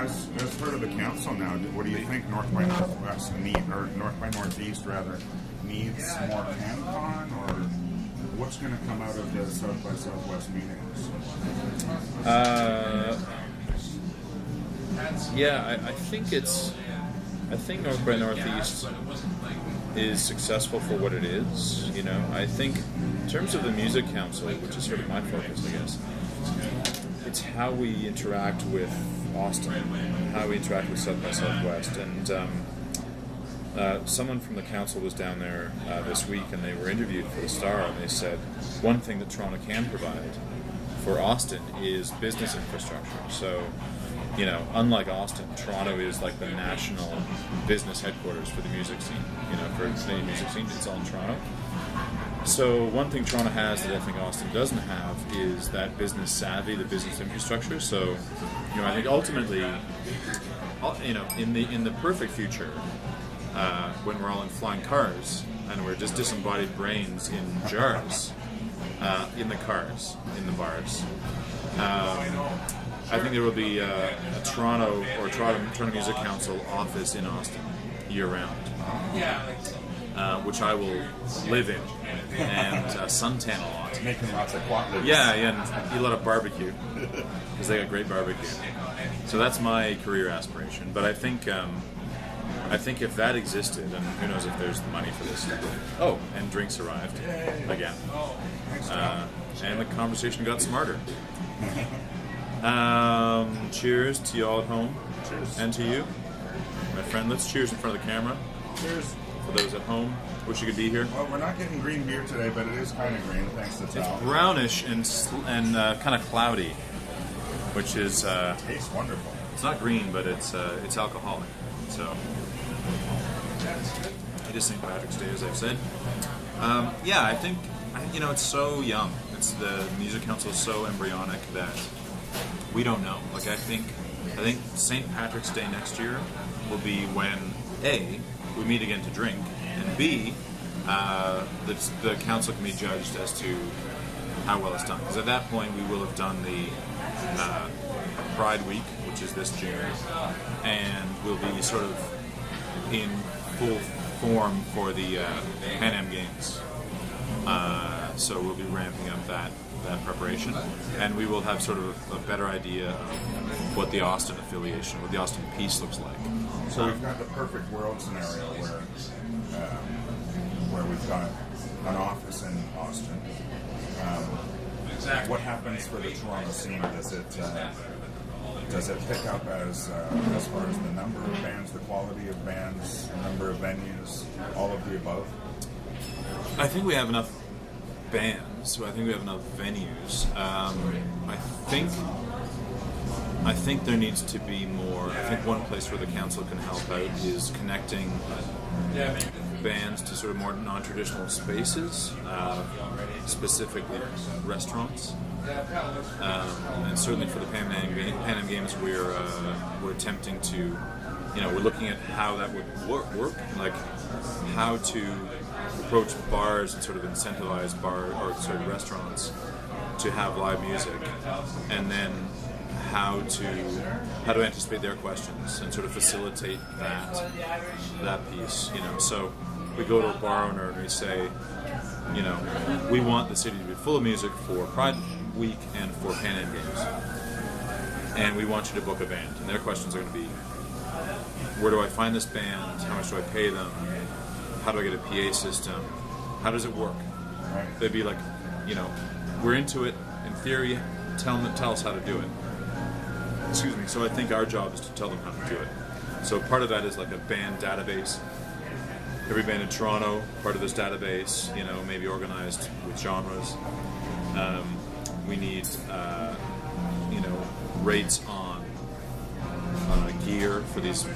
as part of the council now, what do you think North by Northwest or North by Northeast rather needs more CanCon, or what's going to come out of the South by Southwest meetings? I think North by Northeast is successful for what it is. You know, I think in terms of the Music Council, which is sort of my focus, I guess, it's how we interact with Austin, how we interact with South by Southwest, and someone from the council was down there this week, and they were interviewed for the Star, and they said one thing that Toronto can provide for Austin is business infrastructure. So, you know, unlike Austin, Toronto is like the national business headquarters for the music scene. You know, for the Canadian music scene, it's all in Toronto. So one thing Toronto has that I think Austin doesn't have is that business savvy, the business infrastructure. So, you know, I think ultimately, you know, in the perfect future, when we're all in flying cars and we're just disembodied brains in jars, in the cars, in the bars, I think there will be a Toronto Music Council office in Austin year-round, which I will live in and suntan a lot. Making lots of quad. Yeah, and eat a lot of barbecue because they got great barbecue. So that's my career aspiration. But I think if that existed, and who knows if there's the money for this. Oh, and drinks arrived again, and the conversation got smarter. Cheers to you all at home. Cheers. And to you, my friend. Let's cheers in front of the camera. Cheers. For those at home, wish you could be here. Well, we're not getting green beer today, but it is kind of green, thanks to Tal. It's brownish and kind of cloudy, which is... tastes wonderful. It's not green, but it's alcoholic. So, it is St. Patrick's Day, as I've said. Yeah, I think, you know, it's so young. The Music Council is so embryonic that we don't know. Like, I think St. Patrick's Day next year will be when, A, we meet again to drink, and B, the council can be judged as to how well it's done. Because at that point, we will have done the Pride Week, which is this June, and we'll be sort of in full form for the Pan Am Games. So we'll be ramping up that preparation, and we will have sort of a better idea of what the Austin affiliation, what the Austin piece looks like. So we've got the perfect world scenario where we've got an office in Austin. What happens for the Toronto scene? Does it pick up as far as the number of bands, the quality of bands, the number of venues, all of the above? I think we have enough bands, so I think we have enough venues. I think there needs to be more. I think one place where the council can help out is connecting bands to sort of more non-traditional spaces, specifically restaurants. And certainly for the Pan Am Games, we're attempting to, you know, we're looking at how that would work, like how to approach bars and sort of incentivize restaurants to have live music, and then how to anticipate their questions and sort of facilitate that piece, you know. So we go to a bar owner and we say, you know, we want the city to be full of music for Pride Week and for Pan Am Games, and we want you to book a band. And their questions are going to be, where do I find this band? How much do I pay them? How do I get a PA system? How does it work? Right. They'd be like, you know, we're into it. In theory, tell us how to do it. Excuse me. So I think our job is to tell them how to do it. So part of that is like a band database. Every band in Toronto, part of this database, you know, maybe organized with genres. We need, you know, rates on gear for these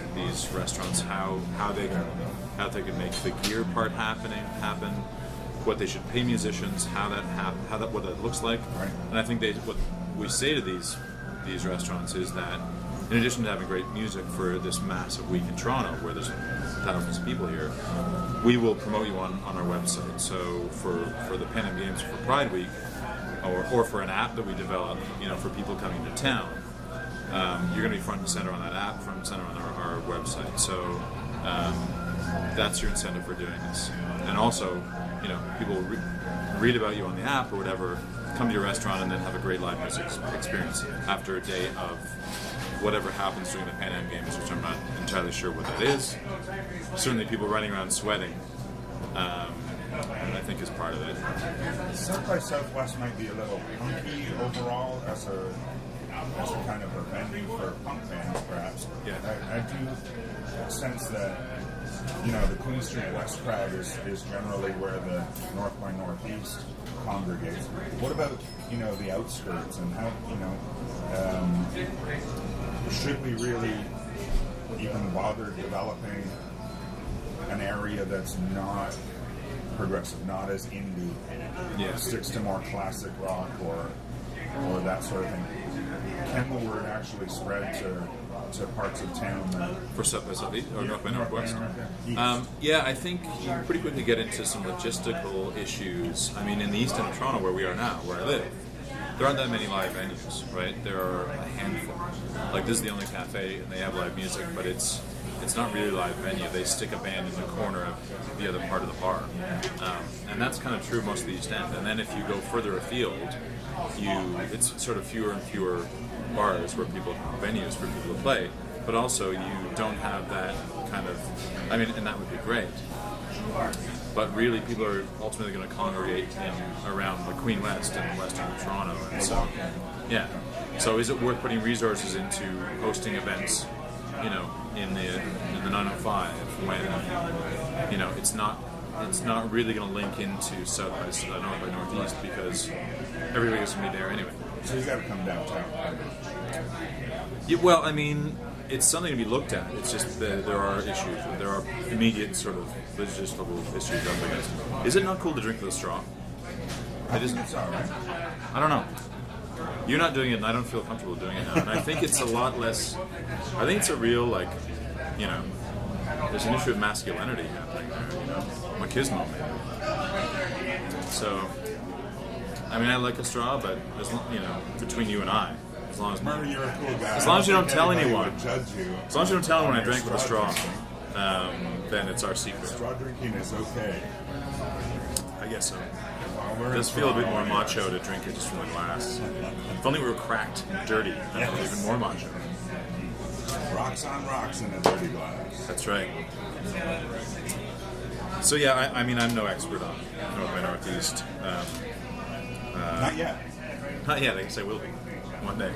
restaurants. How they can make the gear part happen. What they should pay musicians. What that looks like. Right. And I think what we say to these restaurants is that, in addition to having great music for this massive week in Toronto, where there's thousands of people here, we will promote you on our website. So for the Pan Am Games for Pride Week, or for an app that we develop, you know, for people coming to town, you're going to be front and center on that app, front and center on our website. So that's your incentive for doing this. And also, people will read about you on the app or whatever, come to your restaurant, and then have a great live music experience after a day of whatever happens during the Pan Am Games, which I'm not entirely sure what that is. Certainly people running around sweating, I think is part of it. South by Southwest might be a little punky overall as a kind of a venue for punk bands, perhaps. Yeah. I do sense that, the Queen Street West crowd is generally where the North by Northeast congregates. What about, the outskirts, and how, should we really even bother developing an area that's not progressive, not as indie, sticks to more classic rock or that sort of thing? Can the word actually spread to parts of town that... For South by Southeast or North by Northwest? Yeah, I think you pretty quickly get into some logistical issues. I mean, in the east end of Toronto, where we are now, where I live, there aren't that many live venues, right? There are a handful. Like, this is the only cafe, and they have live music, but it's not really a live venue. They stick a band in the corner of the other part of the bar. And that's kind of true most of the East End. And then if you go further afield, it's sort of fewer and fewer bars venues for people to play, but also you don't have that kind of, and that would be great. But really, people are ultimately going to congregate around the Queen West and western Toronto, and so So is it worth putting resources into hosting events, in the 905 when it's not really going to link into South by North by Northeast because everybody's going to be there anyway. So you got to come downtown. Yeah, well, it's something to be looked at. It's just that there are issues. There are immediate sort of logistical issues up against. Is it not cool to drink with a straw? It isn't. It's all right. I don't know. You're not doing it, and I don't feel comfortable doing it now. And I think it's a lot less. I think it's a real there's an issue of masculinity happening there. Machismo, maybe. So, I like a straw, but between you and I. As long as you're a cool guy. As long as you don't tell anyone. Judge you. As long as you don't tell anyone I drank with a straw, then it's our secret. Straw drinking is okay. I guess so. It does feel a bit more macho to drink it just from a glass. If only we were cracked and dirty, that would be even more macho. Rocks on rocks in a dirty glass. That's right. So yeah, I'm no expert on North by Northeast. Not yet. Not yet. I guess I will be one day.